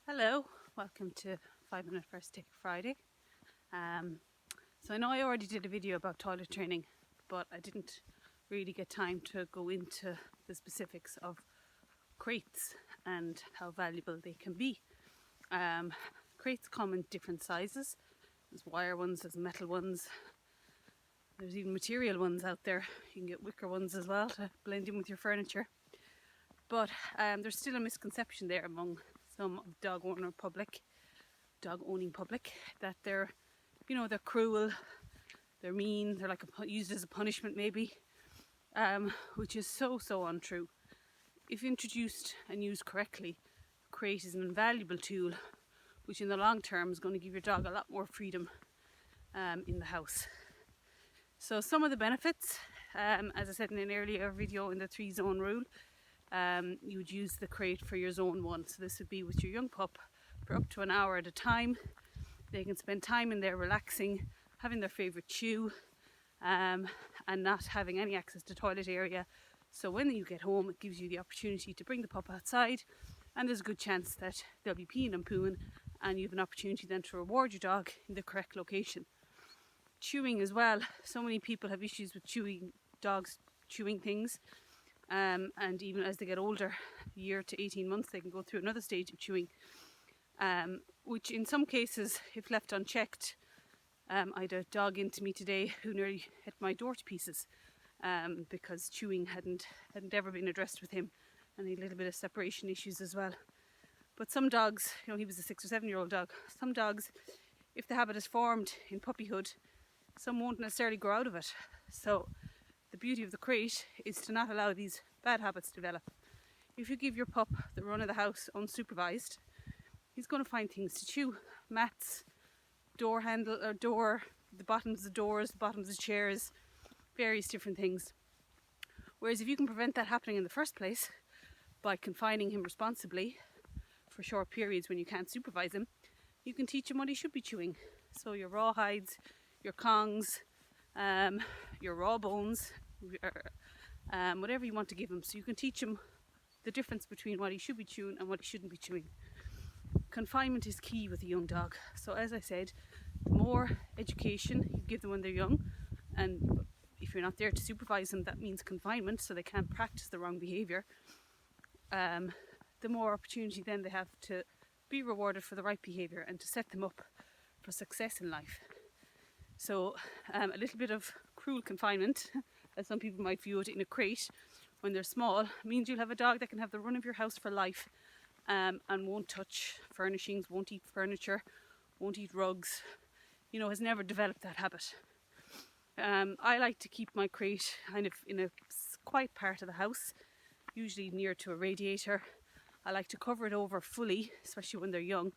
Hello, welcome to 5 Minute First Take Friday. So I know I already did a video about toilet training, but I didn't really get time to go into the specifics of crates and how valuable they can be. Crates come in different sizes. There's wire ones, there's metal ones, there's even material ones out there. You can get wicker ones as well to blend in with your furniture. But there's still a misconception there among some of the dog owning public, that they're cruel, they're mean, they're like used as a punishment maybe, which is so untrue. If introduced and used correctly, crate is an invaluable tool which in the long term is going to give your dog a lot more freedom in the house. So some of the benefits, as I said in an earlier video in the 3-zone rule, you would use the crate for your zone 1. So this would be with your young pup for up to an hour at a time. They can spend time in there relaxing, having their favourite chew, and not having any access to toilet area. So when you get home, it gives you the opportunity to bring the pup outside, and there's a good chance that they'll be peeing and pooing, and you have an opportunity then to reward your dog in the correct location. Chewing as well. So many people have issues with dogs chewing things. And even as they get older, year to 18 months, they can go through another stage of chewing, which in some cases, if left unchecked, I had a dog into me today who nearly hit my door to pieces, because chewing hadn't ever been addressed with him, and he had a little bit of separation issues as well. But some dogs, he was a 6 or 7-year-old dog, some dogs, if the habit is formed in puppyhood, some won't necessarily grow out of it. So the beauty of the crate is to not allow these bad habits to develop. If you give your pup the run of the house unsupervised, he's going to find things to chew. Mats, door handle or door, the bottoms of doors, the bottoms of chairs, various different things. Whereas if you can prevent that happening in the first place by confining him responsibly for short periods when you can't supervise him, you can teach him what he should be chewing. So your raw hides, your kongs, your raw bones, whatever you want to give him. So you can teach him the difference between what he should be chewing and what he shouldn't be chewing. Confinement is key with a young dog. So as I said, the more education you give them when they're young, and if you're not there to supervise them, that means confinement, so they can't practice the wrong behaviour, the more opportunity then they have to be rewarded for the right behaviour and to set them up for success in life. So a little bit of cruel confinement, as some people might view it, in a crate when they're small, means you'll have a dog that can have the run of your house for life, and won't touch furnishings, won't eat furniture, won't eat rugs, has never developed that habit. I like to keep my crate kind of in a quiet part of the house, usually near to a radiator. I like to cover it over fully, especially when they're young,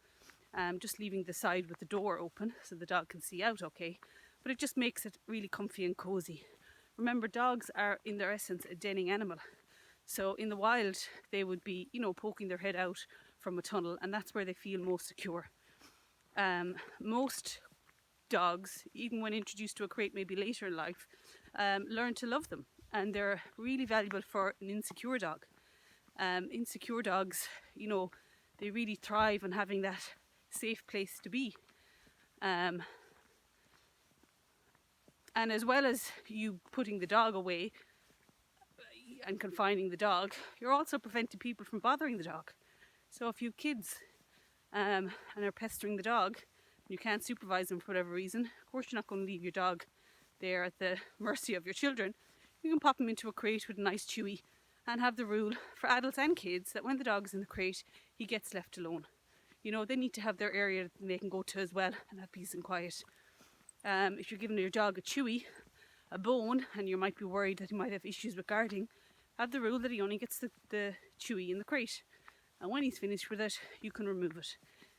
just leaving the side with the door open so the dog can see out okay. But it just makes it really comfy and cozy. Remember, dogs are in their essence a denning animal. So in the wild, they would be, poking their head out from a tunnel, and that's where they feel most secure. Most dogs, even when introduced to a crate maybe later in life, learn to love them, and they're really valuable for an insecure dog. Insecure dogs, they really thrive on having that safe place to be. And as well as you putting the dog away and confining the dog, you're also preventing people from bothering the dog. So if you have kids and are pestering the dog, and you can't supervise them for whatever reason, of course you're not going to leave your dog there at the mercy of your children. You can pop him into a crate with a nice chewy, and have the rule for adults and kids that when the dog is in the crate, he gets left alone. They need to have their area that they can go to as well and have peace and quiet. If you're giving your dog a chewy, a bone, and you might be worried that he might have issues with guarding, have the rule that he only gets the chewy in the crate. And when he's finished with it, you can remove it.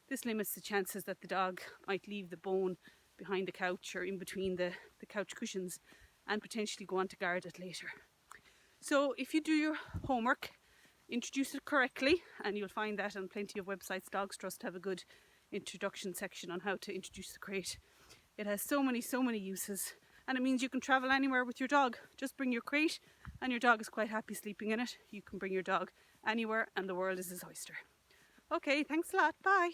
This limits the chances that the dog might leave the bone behind the couch or in between the couch cushions and potentially go on to guard it later. So if you do your homework, introduce it correctly, and you'll find that on plenty of websites. Dogs Trust have a good introduction section on how to introduce the crate. It has so many uses, and it means you can travel anywhere with your dog. Just bring your crate and your dog is quite happy sleeping in it. You can bring your dog anywhere and the world is his oyster. Okay, thanks a lot. Bye.